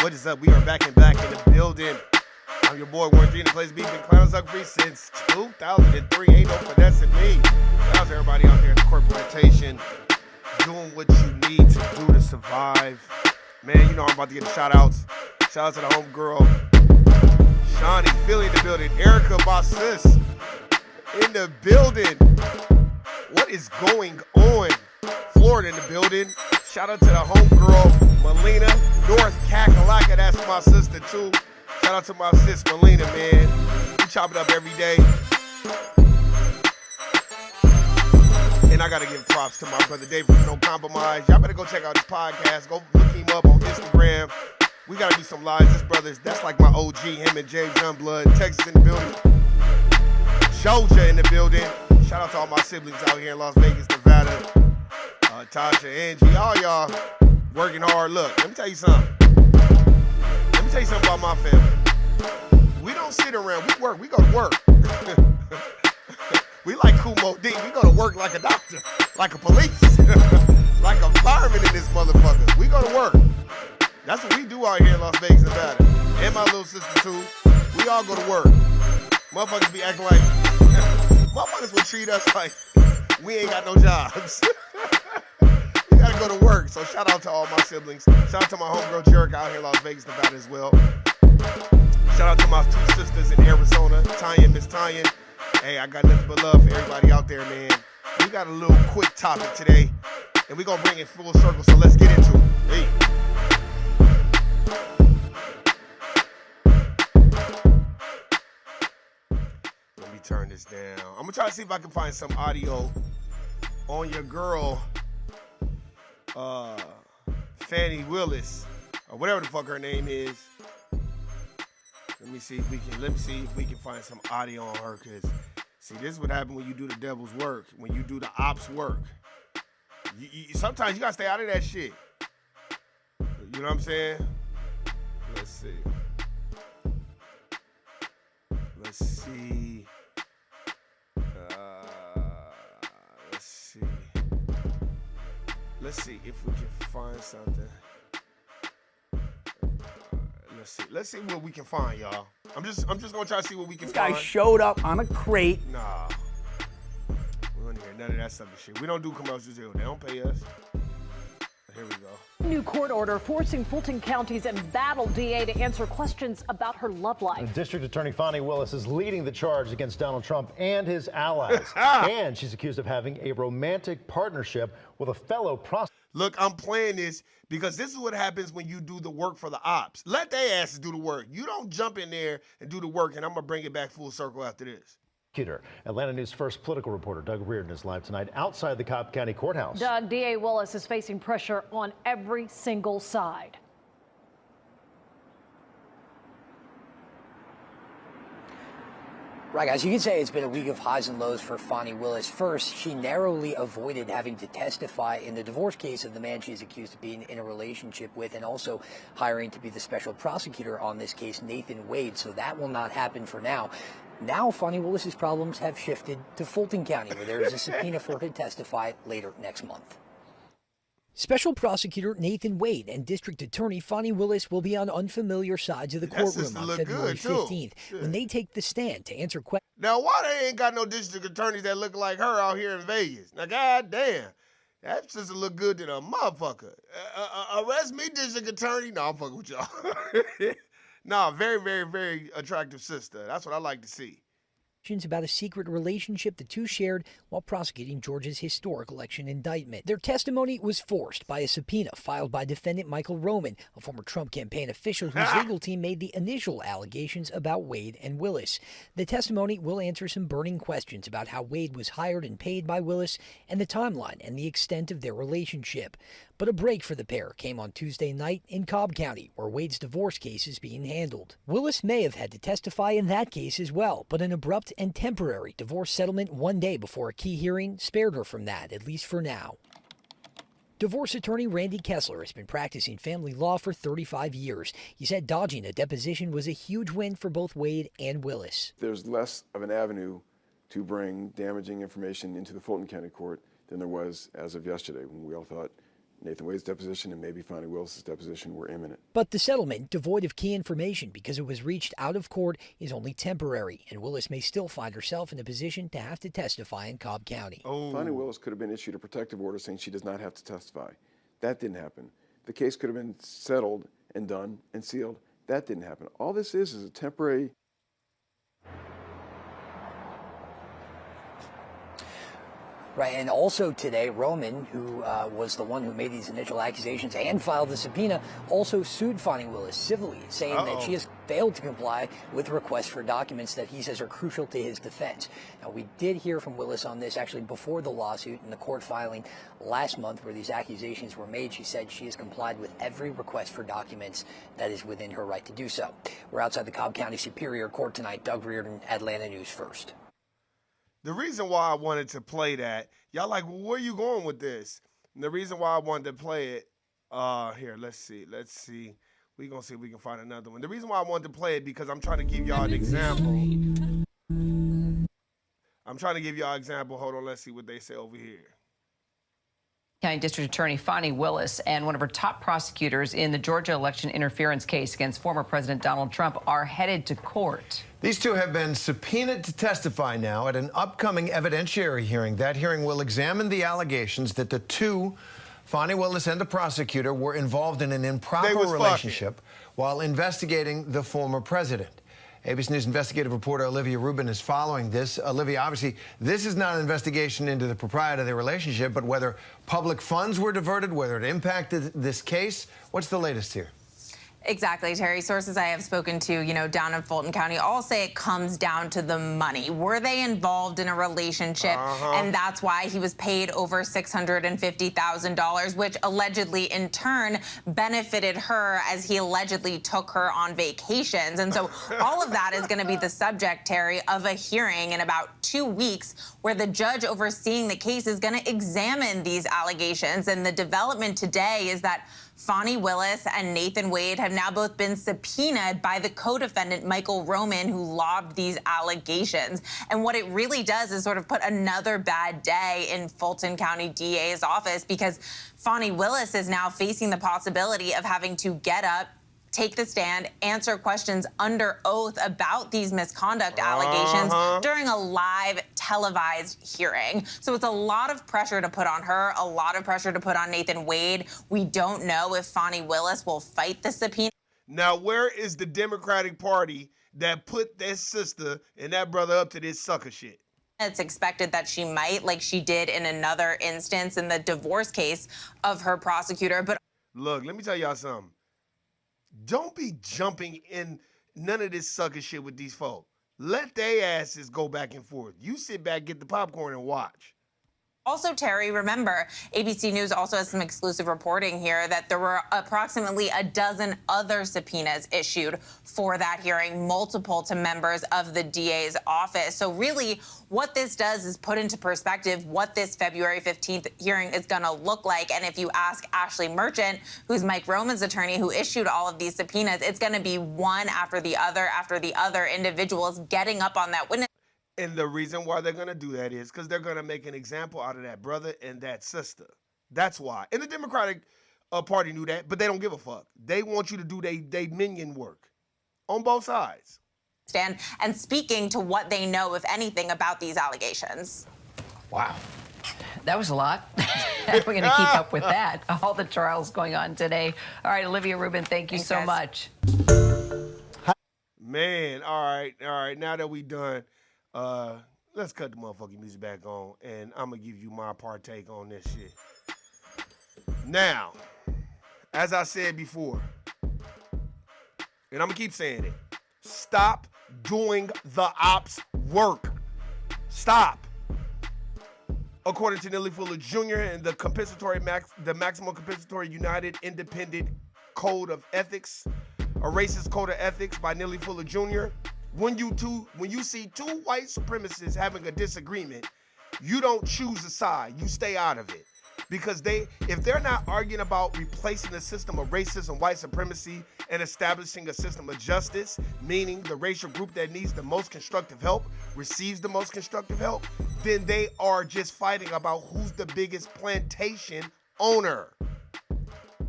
What is up? We are back in the building. I'm your boy Warren G, the place beef and clowns up free since 2003. Ain't no finessing me. Shout out to everybody out there in the corporation doing what you need to do to survive. Man, you know I'm about to get the shout outs. Shout out to the homegirl, Shawnee, Philly in the building. Erica, my sis, in the building. What is going on? Florida in the building. Shout out to the homegirl, Melina, North Kakalaka. That's my sister, too. Shout out to my sis, Melina, man. We chop it up every day. And I got to give props to my brother Dave from No Compromise. Y'all better go check out his podcast. Go look him up on Instagram. We got to do some lives. This brother's, that's like my OG, him and James Youngblood. Texas in the building. Georgia in the building. Shout out to all my siblings out here in Las Vegas, Nevada. Tasha, Angie, all y'all working hard. Look, let me tell you something. Let me tell you something about my family. We don't sit around. We work. We go to work. We like Kumo D. We go to work like a doctor, like a police, like a fireman in this motherfucker. We go to work. That's what we do out here in Las Vegas, Nevada. And my little sister, too. We all go to work. Motherfuckers be acting like, motherfuckers will treat us like we ain't got no jobs. We gotta go to work. So shout out to all my siblings. Shout out to my homegirl Jerica out here in Las Vegas, Nevada as well. Shout out to my two sisters in Arizona, Tanya and Miss Tanya. Hey, I got nothing but love for everybody out there, man. We got a little quick topic today, and we're gonna bring it full circle, so let's get into it. Hey. Let me turn this down. I'm gonna try to see if I can find some audio on your girl, Fannie Willis, or whatever the fuck her name is. Let me see if we can find some audio on her, cause see, this is what happens when you do the devil's work, when you do the ops work. Sometimes you gotta stay out of that shit. You know what I'm saying? Let's see. Let's see if we can find something. Let's see what we can find, y'all. I'm just gonna try to see what we can find. This guy showed up on a crate. Nah. We don't hear none of that sucker shit. We don't do commercials here. They don't pay us. Here we go. New court order forcing Fulton County's embattled DA to answer questions about her love life. District Attorney Fannie Willis is leading the charge against Donald Trump and his allies. And she's accused of having a romantic partnership with a fellow prostitute. Look, I'm playing this because this is what happens when you do the work for the ops. Let their asses do the work. You don't jump in there and do the work, and I'm going to bring it back full circle after this. Atlanta News First political reporter Doug Reardon is live tonight outside the Cobb County Courthouse. Doug, DA Willis is facing pressure on every single side. Right, guys, you could say it's been a week of highs and lows for Fannie Willis. First, she narrowly avoided having to testify in the divorce case of the man she's accused of being in a relationship with, and also hiring to be the special prosecutor on this case, Nathan Wade. So that will not happen for now. Now, Fannie Willis's problems have shifted to Fulton County, where there is a subpoena for her to testify later next month. Special Prosecutor Nathan Wade and District Attorney Fannie Willis will be on unfamiliar sides of the courtroom on February 15th when they take the stand to answer questions. Now, why they ain't got no district attorneys that look like her out here in Vegas? Now, goddamn, that just look good to the motherfucker. Arrest me, district attorney. No, I'm fucking with y'all. No, very, very, very attractive sister. That's what I like to see. about a secret relationship the two shared while prosecuting Georgia's historic election indictment. Their testimony was forced by a subpoena filed by defendant Michael Roman, a former Trump campaign official whose legal team made the initial allegations about Wade and Willis. The testimony will answer some burning questions about how Wade was hired and paid by Willis and the timeline and the extent of their relationship. But a break for the pair came on Tuesday night in Cobb County, where Wade's divorce case is being handled. Willis may have had to testify in that case as well, but an abrupt and temporary divorce settlement one day before a key hearing spared her from that, at least for now. Divorce attorney Randy Kessler has been practicing family law for 35 years. He said dodging a deposition was a huge win for both Wade and Willis. There's less of an avenue to bring damaging information into the Fulton County Court than there was as of yesterday, when we all thought Nathan Wade's deposition and maybe Fani Willis's deposition were imminent. But the settlement, devoid of key information because it was reached out of court, is only temporary, and Willis may still find herself in a position to have to testify in Cobb County. Fani Willis could have been issued a protective order saying she does not have to testify. That didn't happen. The case could have been settled and done and sealed. That didn't happen. All this is a temporary. Right, and also today, Roman, who was the one who made these initial accusations and filed the subpoena, also sued Fani Willis civilly, saying that she has failed to comply with requests for documents that he says are crucial to his defense. Now, we did hear from Willis on this actually before the lawsuit and the court filing last month where these accusations were made. She said she has complied with every request for documents that is within her right to do so. We're outside the Cobb County Superior Court tonight. Doug Reardon, Atlanta News First. The reason why I wanted to play that, y'all like, well, where you going with this? And the reason why I wanted to play it, here, let's see. We're going to see if we can find another one. The reason why I wanted to play it because I'm trying to give y'all an example. Hold on, let's see what they say over here. County District Attorney Fani Willis and one of her top prosecutors in the Georgia election interference case against former President Donald Trump are headed to court. These two have been subpoenaed to testify now at an upcoming evidentiary hearing. That hearing will examine the allegations that the two, Fani Willis and the prosecutor, were involved in an improper relationship while investigating the former president. ABC News investigative reporter Olivia Rubin is following this. Olivia, obviously, this is not an investigation into the propriety of their relationship, but whether public funds were diverted, whether it impacted this case. What's the latest here? Exactly, Terry. Sources I have spoken to, down in Fulton County, all say it comes down to the money. Were they involved in a relationship? And that's why he was paid over $650,000, which allegedly, in turn, benefited her as he allegedly took her on vacations. And so all of that is going to be the subject, Terry, of a hearing in about 2 weeks where the judge overseeing the case is going to examine these allegations. And the development today is that Fani Willis and Nathan Wade have now both been subpoenaed by the co-defendant Michael Roman, who lobbed these allegations. And what it really does is sort of put another bad day in Fulton County DA's office, because Fani Willis is now facing the possibility of having to get up, take the stand, answer questions under oath about these misconduct allegations during a live televised hearing. So it's a lot of pressure to put on her, a lot of pressure to put on Nathan Wade. We don't know if Fani Willis will fight the subpoena. Now, where is the Democratic Party that put that sister and that brother up to this sucker shit? It's expected that she might, like she did in another instance in the divorce case of her prosecutor. But look, let me tell y'all something. Don't be jumping in none of this sucker shit with these folks. Let their asses go back and forth. You sit back, get the popcorn, and watch. Also, Terry, remember, ABC News also has some exclusive reporting here that there were approximately a dozen other subpoenas issued for that hearing, multiple to members of the DA's office. So really, what this does is put into perspective what this February 15th hearing is going to look like. And if you ask Ashley Merchant, who's Mike Roman's attorney, who issued all of these subpoenas, it's going to be one after the other individuals getting up on that witness. And the reason why they're going to do that is because they're going to make an example out of that brother and that sister. That's why. And the Democratic Party knew that, but they don't give a fuck. They want you to do they minion work on both sides. And speaking to what they know, if anything, about these allegations. Wow. That was a lot. We're going to keep up with that. All the trials going on today. All right, Olivia Rubin, thank you so much. Man, all right. Now that we done. Let's cut the motherfucking music back on, and I'm gonna give you my partake on this shit. Now, as I said before, and I'm gonna keep saying it, stop doing the ops work. Stop. According to Neely Fuller Jr. and the Maximum Compensatory United Independent Code of Ethics, a racist code of ethics by Neely Fuller Jr., when you see two white supremacists having a disagreement, you don't choose a side. You stay out of it. Because if they're not arguing about replacing the system of racism, white supremacy, and establishing a system of justice, meaning the racial group that needs the most constructive help receives the most constructive help, then they are just fighting about who's the biggest plantation owner.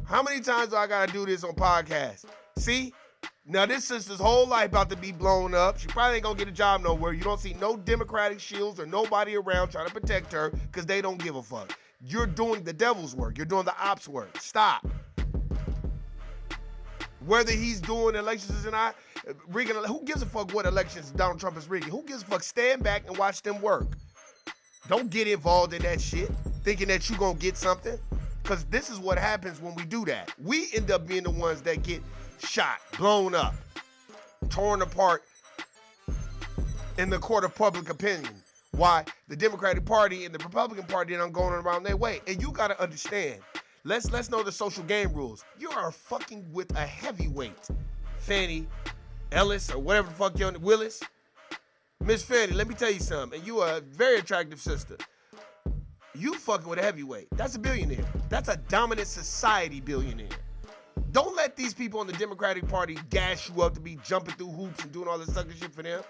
How many times do I gotta do this on podcasts? See? Now this sister's whole life about to be blown up. She probably ain't gonna get a job nowhere. You don't see no Democratic shields or nobody around trying to protect her because they don't give a fuck. You're doing the devil's work. You're doing the ops work. Stop. Whether he's doing elections or not, rigging, who gives a fuck what elections Donald Trump is rigging? Who gives a fuck? Stand back and watch them work. Don't get involved in that shit, thinking that you're gonna get something. Because this is what happens when we do that. We end up being the ones that get shot, blown up, torn apart in the court of public opinion. Why the Democratic Party and the Republican Party are going around their way. And you gotta understand, let's know the social game rules. You are fucking with a heavyweight, Fannie Ellis or whatever the fuck you're on, Willis. Miss Fannie, let me tell you something. And you are a very attractive sister. You fucking with a heavyweight. That's a billionaire. That's a dominant society billionaire. Don't let these people in the Democratic Party gas you up to be jumping through hoops and doing all this sucker shit for them.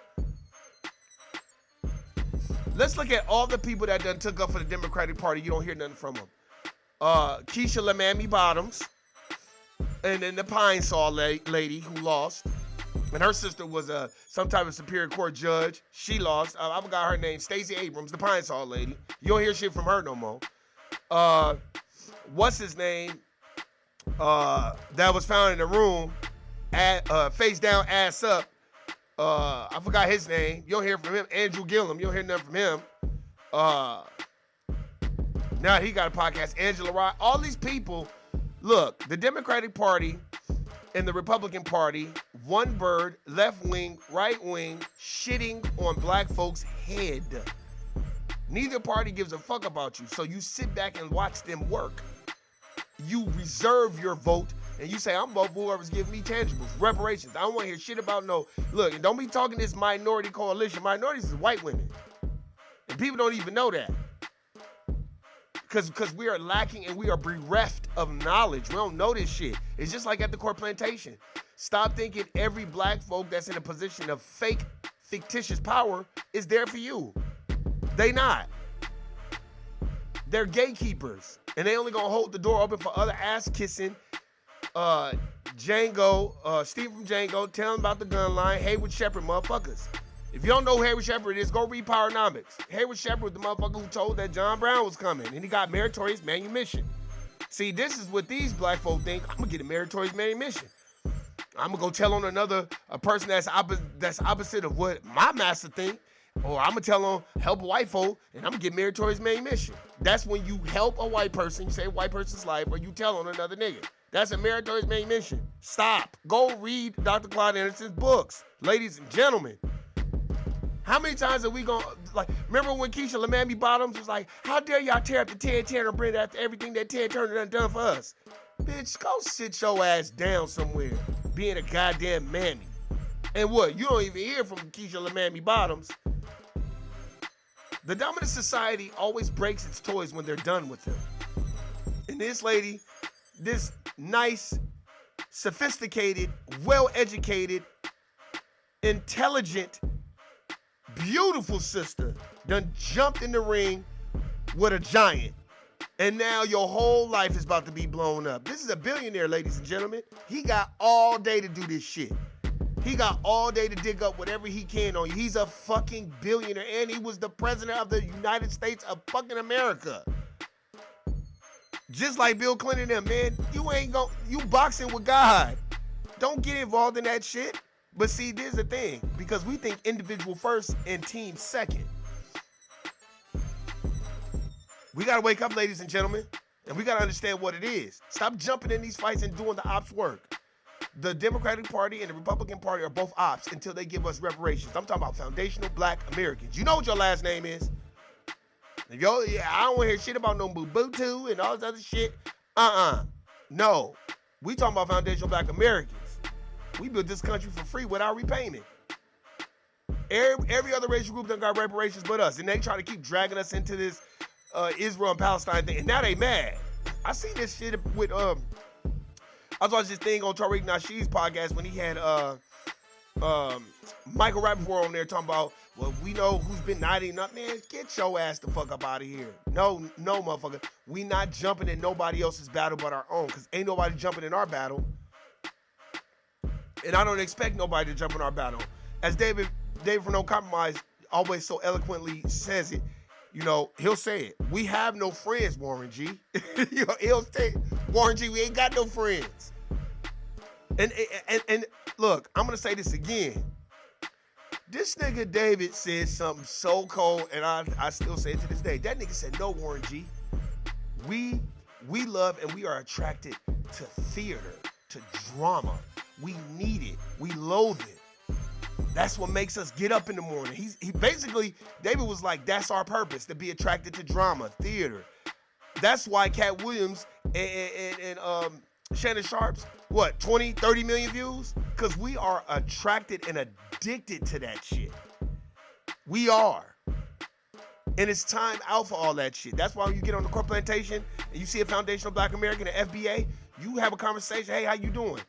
Let's look at all the people that done took up for the Democratic Party. You don't hear nothing from them. Keisha LaMamie Bottoms, and then the Pine Saw lady who lost, and her sister was some type of Superior Court judge. She lost. I forgot her name. Stacey Abrams, the Pine Saw lady. You don't hear shit from her no more. What's his name? That was found in the room, face down, ass up. I forgot his name. You don't hear from him. Andrew Gillum. You don't hear nothing from him. Now he got a podcast. Angela Rye. All these people. Look, the Democratic Party and the Republican Party, one bird, left wing, right wing, shitting on black folks' head. Neither party gives a fuck about you, so you sit back and watch them work. You reserve your vote, and you say, I'm voting for whoever's giving me tangibles, reparations. I don't want to hear shit about no, look, and don't be talking this minority coalition. Minorities is white women. And people don't even know that. Because we are lacking and we are bereft of knowledge. We don't know this shit. It's just like at the court plantation. Stop thinking every black folk that's in a position of fictitious power is there for you. They not. They're gatekeepers. And they only gonna hold the door open for other ass-kissing Django, Steve from Django, tell him about the gun line, Hayward Shepherd motherfuckers. If you don't know who Hayward Shepherd is, go read Powernomics. Hayward Shepherd was the motherfucker who told that John Brown was coming, and he got meritorious manumission. See, this is what these black folk think. I'm gonna get a meritorious manumission. I'm gonna go tell on a person that's opposite of what my master think, or I'm gonna tell on help a white folk, and I'm gonna get meritorious manumission. That's when you help a white person, you save a white person's life, or you tell on another nigga. That's a meritorious manumission. Stop. Go read Dr. Claude Anderson's books, ladies and gentlemen. How many times are we going, like, remember when Keisha LaMamie Bottoms was like, how dare y'all tear up the Ted Turner brand after everything that Ted Turner done for us? Bitch, go sit your ass down somewhere, being a goddamn mammy. And what, you don't even hear from Keisha LaMamie Bottoms. The dominant society always breaks its toys when they're done with them. And this lady, this nice, sophisticated, well-educated, intelligent, beautiful sister done jumped in the ring with a giant. And now your whole life is about to be blown up. This is a billionaire, ladies and gentlemen. He got all day to do this shit. He got all day to dig up whatever he can on you. He's a fucking billionaire, and he was the president of the United States of fucking America. Just like Bill Clinton and them, man. You boxing with God. Don't get involved in that shit. But see, there's the thing, because we think individual first and team second. We got to wake up, ladies and gentlemen, and we got to understand what it is. Stop jumping in these fights and doing the ops work. The Democratic Party and the Republican Party are both ops until they give us reparations. I'm talking about foundational black Americans. You know what your last name is? I don't want to hear shit about no Mobutu and all this other shit. No. We talking about foundational black Americans. We built this country for free without repayment. Every other racial group done got reparations but us. And they try to keep dragging us into this Israel and Palestine thing. And now they mad. I seen this shit with, I was watching this thing on Tariq Nasheed's podcast when he had Michael Rappaport on there talking about, well, we know who's been knighting up. Man, get your ass the fuck up out of here. No, motherfucker. We not jumping in nobody else's battle but our own, because ain't nobody jumping in our battle. And I don't expect nobody to jump in our battle. As David from No Compromise always so eloquently says it, he'll say it. We have no friends, Warren G. He'll say, Warren G, we ain't got no friends. And look, I'm going to say this again. This nigga David said something so cold, and I still say it to this day. That nigga said, no, Warren G. We love and we are attracted to theater, to drama. We need it. We loathe it. That's what makes us get up in the morning. He basically, David was like, that's our purpose, to be attracted to drama, theater. That's why Cat Williams and Shannon Sharp's, 20, 30 million views? Because we are attracted and addicted to that shit. We are. And it's time out for all that shit. That's why when you get on the court plantation and you see a foundational black American, an FBA, you have a conversation, hey, how you doing?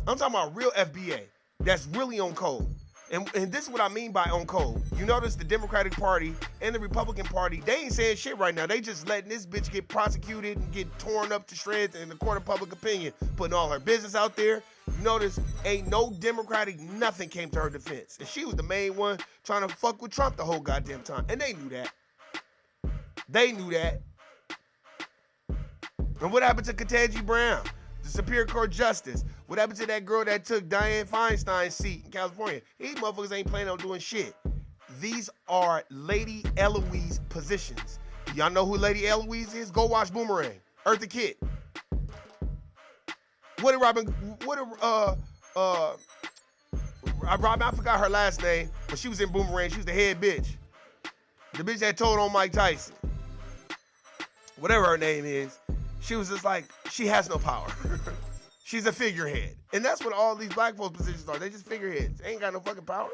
I'm talking about real FBA that's really on code. And this is what I mean by on code. You notice the Democratic Party and the Republican Party, they ain't saying shit right now. They just letting this bitch get prosecuted and get torn up to shreds in the court of public opinion, putting all her business out there. You notice ain't no Democratic nothing came to her defense. And she was the main one trying to fuck with Trump the whole goddamn time. And they knew that. They knew that. And what happened to Ketanji Brown, the Superior Court Justice? What happened to that girl that took Dianne Feinstein's seat in California? These motherfuckers ain't planning on doing shit. These are Lady Eloise positions. Y'all know who Lady Eloise is? Go watch Boomerang. Eartha Kitt. I forgot her last name, but she was in Boomerang. She was the head bitch. The bitch that told on Mike Tyson. Whatever her name is. She was just like, she has no power. She's a figurehead. And that's what all these black folks positions are. They just figureheads. They ain't got no fucking power.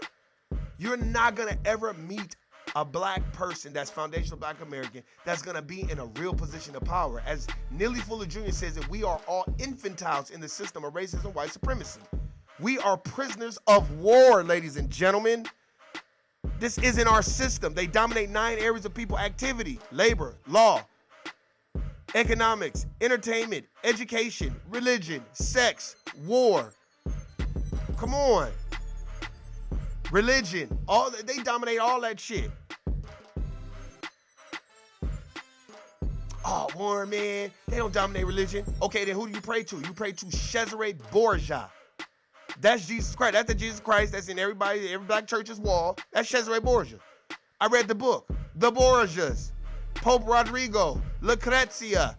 You're not gonna ever meet a black person that's foundational black American that's gonna be in a real position of power. As Neely Fuller Jr. says, that we are all infantiles in the system of racism and white supremacy. We are prisoners of war, ladies and gentlemen. This isn't our system. They dominate 9 areas of people activity: labor, law, economics, entertainment, education, religion, sex, war. Come on. Religion. They dominate all that shit. Oh, Warren, man, they don't dominate religion. Okay, then who do you pray to? You pray to Cesare Borgia. That's Jesus Christ. That's the Jesus Christ that's in every black church's wall. That's Cesare Borgia. I read the book, The Borgias. Pope Rodrigo, Lucrezia.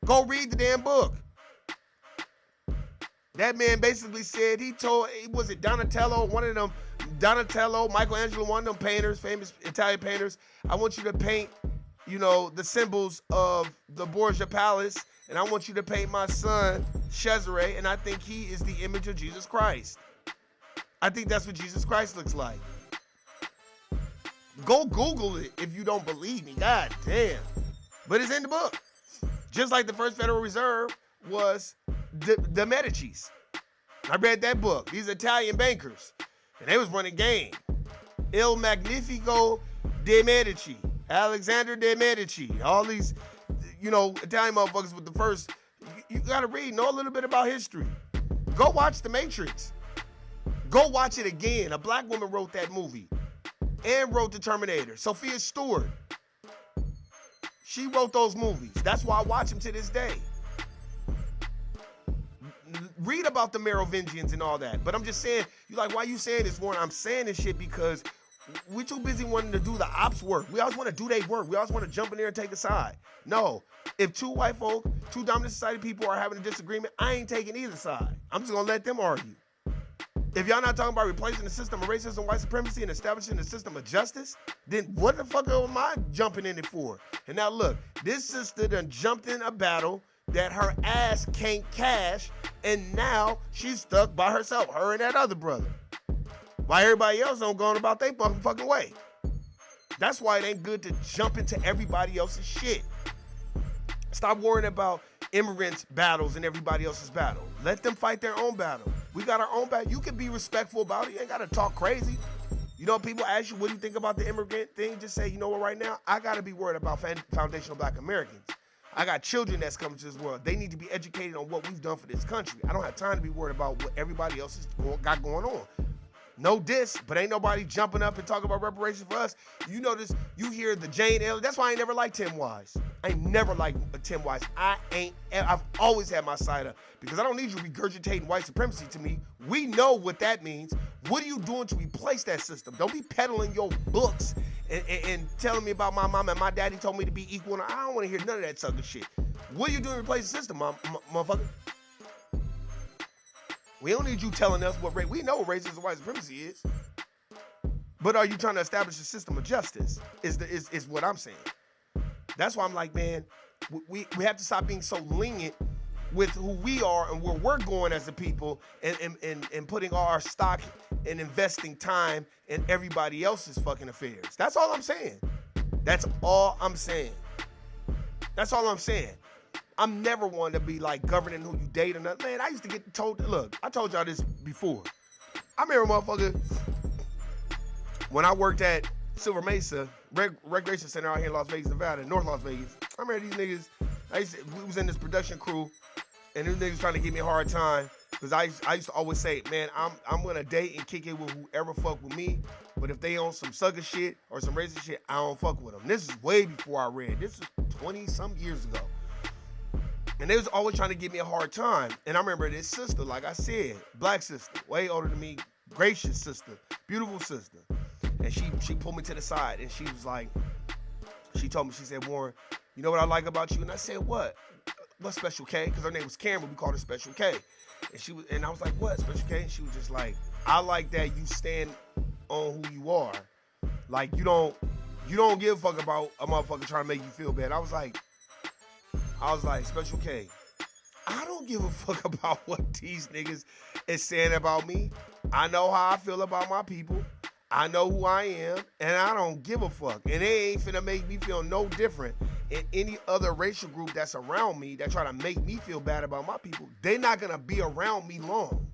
Go read the damn book. That man basically said, was it Donatello, Michelangelo, one of them painters, famous Italian painters. I want you to paint, the symbols of the Borgia Palace, and I want you to paint my son, Cesare, and I think he is the image of Jesus Christ. I think that's what Jesus Christ looks like. Go Google it if you don't believe me. God damn. But it's in the book. Just like the first Federal Reserve was the Medicis. I read that book. These Italian bankers. And they was running game. Il Magnifico de Medici. Alexander de Medici. All these, Italian motherfuckers with the first. You gotta know a little bit about history. Go watch The Matrix. Go watch it again. A black woman wrote that movie. And wrote The Terminator. Sophia Stewart. She wrote those movies. That's why I watch them to this day. read about the Merovingians and all that. But I'm just saying, you like, why you saying this, Warren? I'm saying this shit because we're too busy wanting to do the ops work. We always want to do their work. We always want to jump in there and take a side. No. If two white folk, two dominant society people are having a disagreement, I ain't taking either side. I'm just going to let them argue. If y'all not talking about replacing the system of racism, white supremacy, and establishing the system of justice, then what the fuck am I jumping in it for? And now look, this sister done jumped in a battle that her ass can't cash, and now she's stuck by herself, her and that other brother. While everybody else don't go on about their fucking way. That's why it ain't good to jump into everybody else's shit. Stop worrying about immigrants' battles and everybody else's battle. Let them fight their own battle. We got our own battle. You can be respectful about it. You ain't got to talk crazy. You know, people ask you, what do you think about the immigrant thing? Just say, you know what, right now, I got to be worried about foundational black Americans. I got children that's coming to this world. They need to be educated on what we've done for this country. I don't have time to be worried about what everybody else has got going on. No diss, but ain't nobody jumping up and talking about reparations for us. You notice, you hear the Jane L. That's why I ain't never liked Tim Wise. I ain't never liked Tim Wise. I've always had my side up because I don't need you regurgitating white supremacy to me. We know what that means. What are you doing to replace that system? Don't be peddling your books and telling me about my mom and my daddy told me to be equal. I don't want to hear none of that sucker shit. What are you doing to replace the system, motherfucker? We don't need you telling us what we know what racism and white supremacy is. But are you trying to establish a system of justice? Is what I'm saying. That's why I'm like, man, we have to stop being so lenient with who we are and where we're going as a people and putting all our stock and investing time in everybody else's fucking affairs. That's all I'm saying. That's all I'm saying. That's all I'm saying. I'm never one to be like governing who you date or nothing. Man, I used to get told, look, I told y'all this before. I remember, motherfucker, when I worked at Silver Mesa Recreation Center out here in Las Vegas, Nevada, North Las Vegas. I remember these niggas, we was in this production crew, and these niggas trying to give me a hard time because I used to always say, man, I'm going to date and kick it with whoever fuck with me, but if they on some sucker shit or some racist shit, I don't fuck with them. This is way before I read. This is 20-some years ago. And they was always trying to give me a hard time. And I remember this sister, like I said, black sister, way older than me, gracious sister, beautiful sister. And she pulled me to the side and she was like, she told me, she said, Warren, you know what I like about you? And I said, what? What Special K? Because her name was Cameron, we called her Special K. And I was like, what, Special K? And she was just like, I like that you stand on who you are. Like you don't give a fuck about a motherfucker trying to make you feel bad. I was like, Special K, I don't give a fuck about what these niggas is saying about me. I know how I feel about my people. I know who I am, and I don't give a fuck. And they ain't finna make me feel no different in any other racial group that's around me that try to make me feel bad about my people. They not gonna be around me long.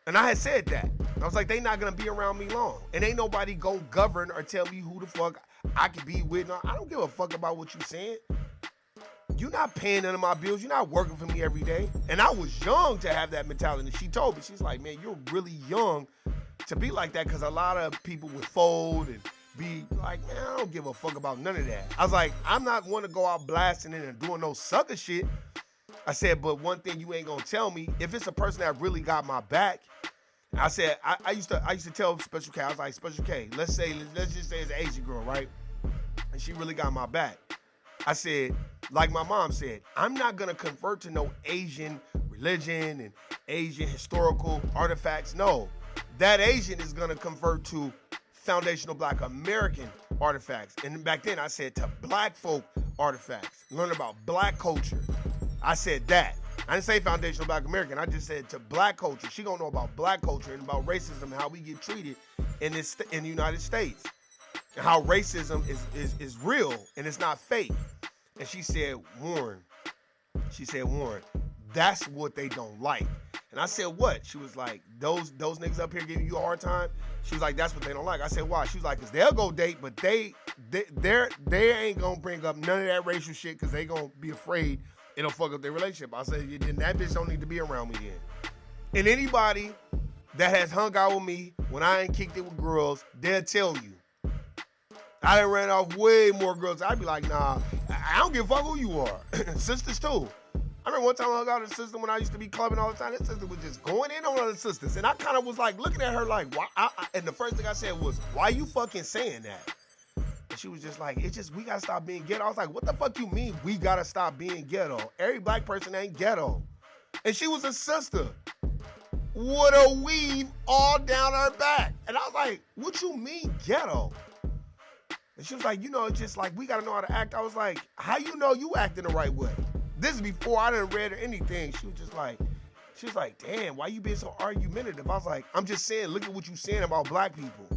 And I had said that. I was like, they not gonna be around me long. And ain't nobody go govern or tell me who the fuck I can be with. No, I don't give a fuck about what you saying. You're not paying none of my bills. You're not working for me every day. And I was young to have that mentality. And she told me, she's like, man, you're really young to be like that because a lot of people would fold and be like, man, I don't give a fuck about none of that. I was like, I'm not one to go out blasting it and doing no sucker shit. I said, but one thing you ain't gonna tell me, if it's a person that really got my back, I said, I used to tell Special K, I was like, Special K, let's just say it's an Asian girl, right? And she really got my back. I said, like my mom said, I'm not gonna convert to no Asian religion and Asian historical artifacts. No, that Asian is gonna convert to foundational black American artifacts. And back then I said to black folk artifacts, learn about black culture. I said that. I didn't say foundational black American. I just said to black culture. She gonna know about black culture and about racism and how we get treated in the United States. And how racism is real and it's not fake. And she said, Warren, that's what they don't like. And I said, what? She was like, those niggas up here giving you a hard time? She was like, that's what they don't like. I said, why? She was like, because they'll go date, but they ain't going to bring up none of that racial shit because they going to be afraid it'll fuck up their relationship. I said, then that bitch don't need to be around me then. And anybody that has hung out with me when I ain't kicked it with girls, they'll tell you. I done ran off way more girls. I'd be like, nah, I don't give a fuck who you are. Sisters too. I remember one time I hung out with a sister when I used to be clubbing all the time. This sister was just going in on other sisters. And I kind of was like looking at her like, why? And the first thing I said was, why you fucking saying that? And she was just like, it's just, we gotta stop being ghetto. I was like, what the fuck you mean we gotta stop being ghetto? Every black person ain't ghetto. And she was a sister with a weave all down her back. And I was like, what you mean ghetto? And she was like, you know, it's just like, we gotta know how to act. I was like, how you know you acting the right way? This is before I done read or anything. She was like, damn, why you being so argumentative? I was like, I'm just saying, look at what you saying about black people.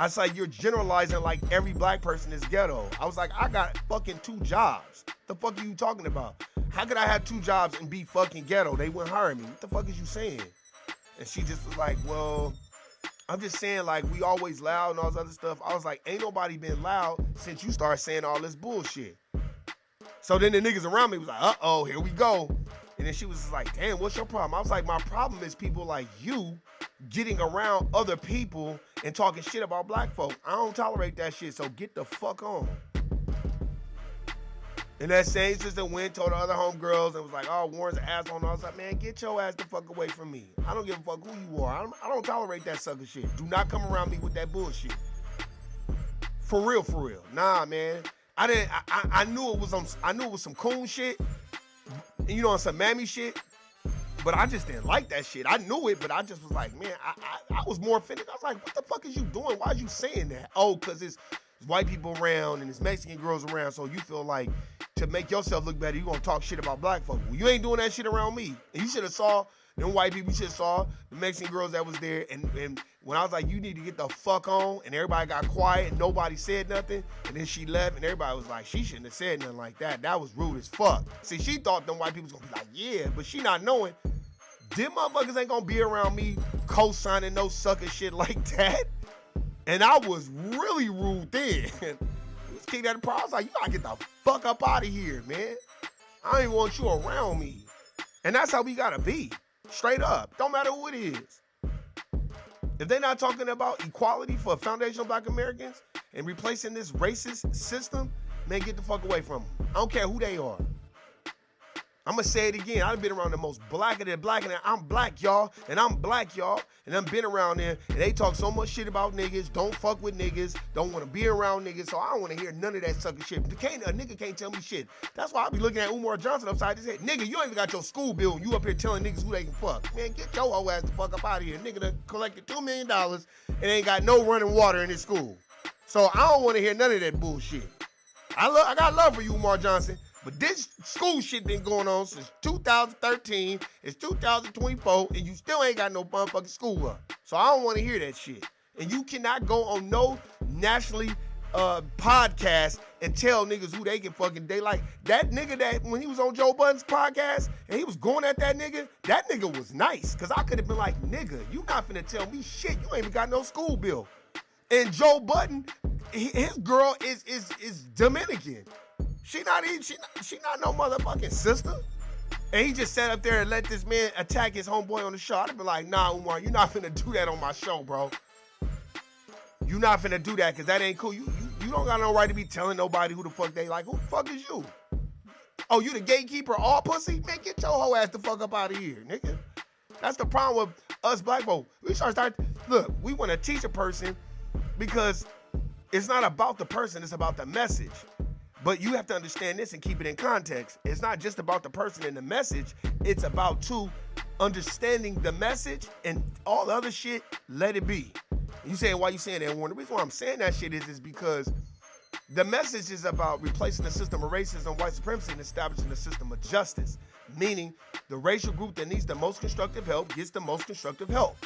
I was like, you're generalizing like every black person is ghetto. I was like, I got fucking 2 jobs. The fuck are you talking about? How could I have 2 jobs and be fucking ghetto? They wouldn't hire me. What the fuck is you saying? And she just was like, well, I'm just saying, like, we always loud and all this other stuff. I was like, ain't nobody been loud since you started saying all this bullshit. So then the niggas around me was like, uh-oh, here we go. And then she was just like, damn, what's your problem? I was like, my problem is people like you getting around other people and talking shit about black folk. I don't tolerate that shit, so get the fuck on. And that same sister went, told the other homegirls, and was like, oh, Warren's an asshole. And I was like, man, get your ass the fuck away from me. I don't give a fuck who you are. I don't tolerate that sucker shit. Do not come around me with that bullshit. For real, for real. Nah, man. I knew it was some coon shit, you know, on some mammy shit, but I just didn't like that shit. I knew it, but I just was like, man, I was more offended. I was like, what the fuck is you doing? Why are you saying that? Oh, because it's white people around and it's Mexican girls around, so you feel like to make yourself look better, you gonna talk shit about black folk. Well, you ain't doing that shit around me. And you should have saw them white people, you should have saw the Mexican girls that was there. And when I was like, you need to get the fuck on, and everybody got quiet and nobody said nothing, and then she left and everybody was like, she shouldn't have said nothing like that. That was rude as fuck. See, she thought them white people was gonna be like, yeah, but she not knowing, them motherfuckers ain't gonna be around me co-signing no sucker shit like that. And I was really rude then. This kid at the problem, I was like, you gotta get the fuck up out of here, man. I ain't want you around me. And that's how we gotta be. Straight up. Don't matter who it is. If they're not talking about equality for foundational black Americans and replacing this racist system, man, get the fuck away from them. I don't care who they are. I'm going to say it again. I've been around the most blacker than black, and I'm black, y'all, and I'm black, y'all, and I've been around there, and they talk so much shit about niggas, don't fuck with niggas, don't want to be around niggas, so I don't want to hear none of that sucker shit. A nigga can't tell me shit. That's why I be looking at Umar Johnson upside his head. Nigga, you ain't even got your school bill, and you up here telling niggas who they can fuck. Man, get your whole ass the fuck up out of here. Nigga done collected $2 million and ain't got no running water in his school. So I don't want to hear none of that bullshit. I got love for you, Umar Johnson. But this school shit been going on since 2013. It's 2024, and you still ain't got no motherfucking school up. So I don't want to hear that shit. And you cannot go on no nationally podcast and tell niggas who they can fucking, they like that nigga that when he was on Joe Budden's podcast and he was going at that nigga was nice. Cause I could have been like, nigga, you not finna tell me shit. You ain't even got no school bill. And Joe Budden, his girl is Dominican. She not no motherfucking sister. And he just sat up there and let this man attack his homeboy on the show. I'd be like, nah, Umar, you're not finna do that on my show, bro. You not finna do that, cause that ain't cool. You don't got no right to be telling nobody who the fuck they like. Who the fuck is you? Oh, you the gatekeeper all pussy? Man, get your whole ass the fuck up out of here, nigga. That's the problem with us black folk. Look, we want to teach a person because it's not about the person, it's about the message. But you have to understand this and keep it in context. It's not just about the person and the message. It's about understanding the message and all the other shit, let it be. You saying, why you saying that, Warren? The reason why I'm saying that shit is because the message is about replacing the system of racism and white supremacy and establishing a system of justice. Meaning the racial group that needs the most constructive help gets the most constructive help.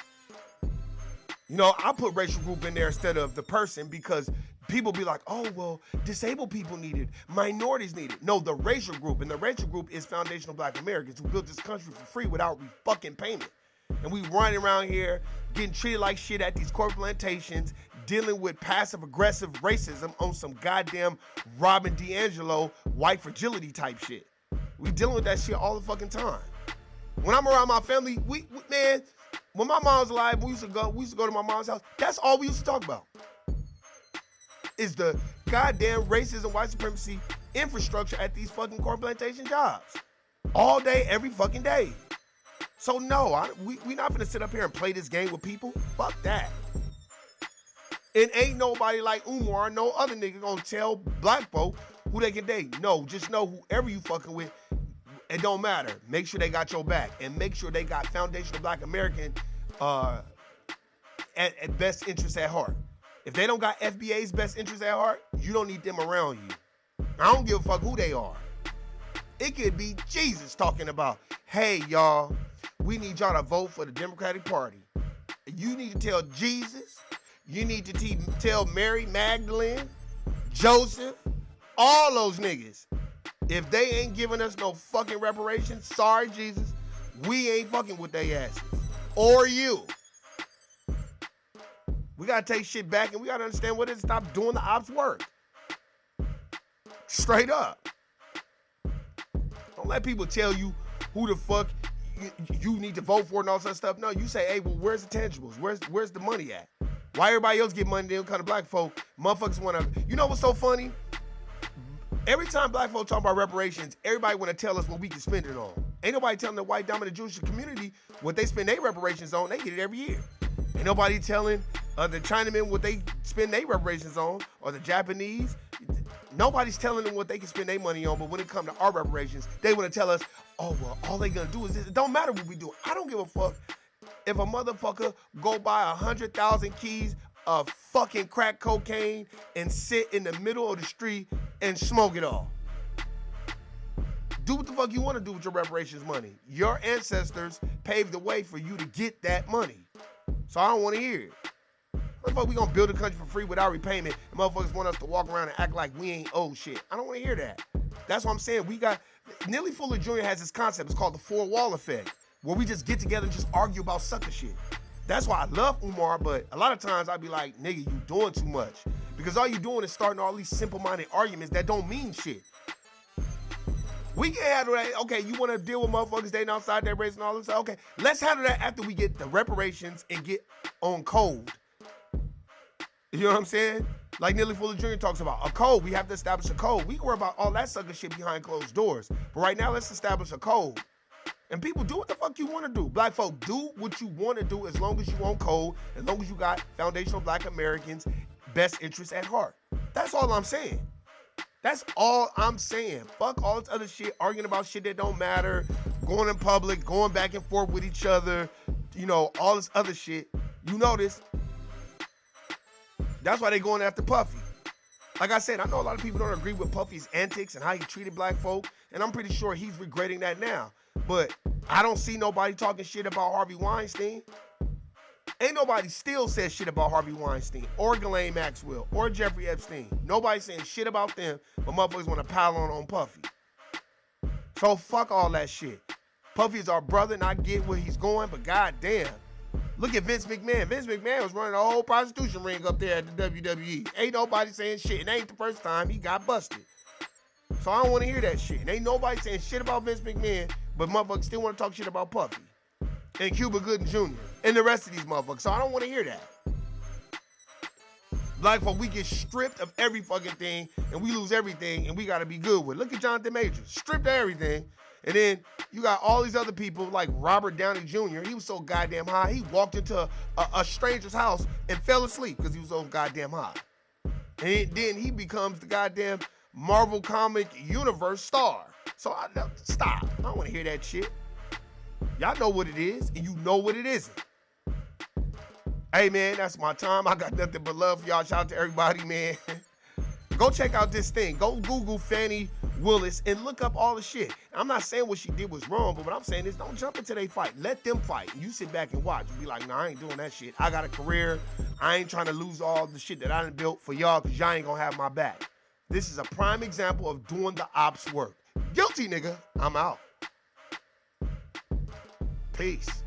You know, I put racial group in there instead of the person because people be like, oh, well, disabled people need it, minorities need it. No, the racial group, and the racial group is foundational black Americans who built this country for free without fucking payment. And we running around here getting treated like shit at these corporate plantations, dealing with passive-aggressive racism on some goddamn Robin DiAngelo white fragility type shit. We dealing with that shit all the fucking time. When I'm around my family, we man, when my mom was alive, we used to go to my mom's house. That's all we used to talk about. Is the goddamn racism, white supremacy infrastructure at these fucking corporate plantation jobs. all day, every fucking day. So no, we not gonna sit up here and play this game with people. Fuck that. And ain't nobody like Umar, no other nigga gonna tell black folk who they can date. No, just know whoever you fucking with, it don't matter. Make sure they got your back and make sure they got foundational black American at best interest at heart. If they don't got FBA's best interest at heart, you don't need them around you. I don't give a fuck who they are. It could be Jesus talking about, hey, y'all, we need y'all to vote for the Democratic Party. You need to tell Jesus, you need to tell Mary Magdalene, Joseph, all those niggas. If they ain't giving us no fucking reparations, sorry, Jesus, we ain't fucking with they asses. Or you. We gotta take shit back and we gotta understand what it is. Stop doing the ops work. Straight up. Don't let people tell you who the fuck you need to vote for and all that stuff. No, you say, hey, well, where's the tangibles? Where's the money at? Why everybody else get money, them kind of black folk, motherfuckers wanna, you know what's so funny? Every time black folk talk about reparations, everybody wanna tell us what we can spend it on. Ain't nobody telling the white dominant Jewish community what they spend their reparations on. They get it every year. Ain't nobody telling the Chinamen what they spend their reparations on, or the Japanese. Nobody's telling them what they can spend their money on, but when it comes to our reparations, they want to tell us, oh, well, all they gonna do is this. It don't matter what we do. I don't give a fuck if a motherfucker go buy 100,000 keys of fucking crack cocaine and sit in the middle of the street and smoke it all. Do what the fuck you want to do with your reparations money. Your ancestors paved the way for you to get that money. So I don't want to hear it. Motherfucker, we gonna build a country for free without repayment, and motherfuckers want us to walk around and act like we ain't owed shit. I don't want to hear that. That's what I'm saying. Neely Fuller Jr. has this concept. It's called the four-wall effect, where we just get together and just argue about sucker shit. That's why I love Umar, but a lot of times I be like, nigga, you doing too much. Because all you doing is starting all these simple-minded arguments that don't mean shit. We can handle that. Okay, you want to deal with motherfuckers dating outside their race and all this? Okay, let's handle that after we get the reparations and get on code. You know what I'm saying? Like Neely Fuller Jr. talks about, a code. We have to establish a code. We can worry about all that sucker shit behind closed doors. But right now, let's establish a code. And people, do what the fuck you want to do. Black folk, do what you want to do as long as you on code, as long as you got foundational black Americans' best interests at heart. That's all I'm saying. That's all I'm saying. Fuck all this other shit, arguing about shit that don't matter, going in public, going back and forth with each other, you know, all this other shit. You notice, that's why they going after Puffy. Like I said, I know a lot of people don't agree with Puffy's antics and how he treated black folk, and I'm pretty sure he's regretting that now. But I don't see nobody talking shit about Harvey Weinstein. Ain't nobody still said shit about Harvey Weinstein or Ghislaine Maxwell or Jeffrey Epstein. Nobody saying shit about them, but motherfuckers want to pile on Puffy. So fuck all that shit. Puffy is our brother, and I get where he's going, but goddamn. Look at Vince McMahon. Vince McMahon was running a whole prostitution ring up there at the WWE. Ain't nobody saying shit. And ain't the first time he got busted. So I don't want to hear that shit. And ain't nobody saying shit about Vince McMahon, but motherfuckers still want to talk shit about Puffy and Cuba Gooding Jr. and the rest of these motherfuckers. So I don't want to hear that. Black folk, we get stripped of every fucking thing and we lose everything and we got to be good with it. Look at Jonathan Majors. Stripped of everything. And then you got all these other people like Robert Downey Jr. He was so goddamn high, he walked into a stranger's house and fell asleep because he was so goddamn high. And then he becomes the goddamn Marvel comic universe star. So stop. I don't want to hear that shit. Y'all know what it is, and you know what it isn't. Hey, man, that's my time. I got nothing but love for y'all. Shout out to everybody, man. Go check out this thing. Go Google Fannie Willis and look up all the shit. I'm not saying what she did was wrong, but what I'm saying is don't jump into they fight. Let them fight. You sit back and watch and be like, nah, I ain't doing that shit. I got a career. I ain't trying to lose all the shit that I done built for y'all because y'all ain't gonna have my back. This is a prime example of doing the ops work. Guilty, nigga. I'm out. Peace.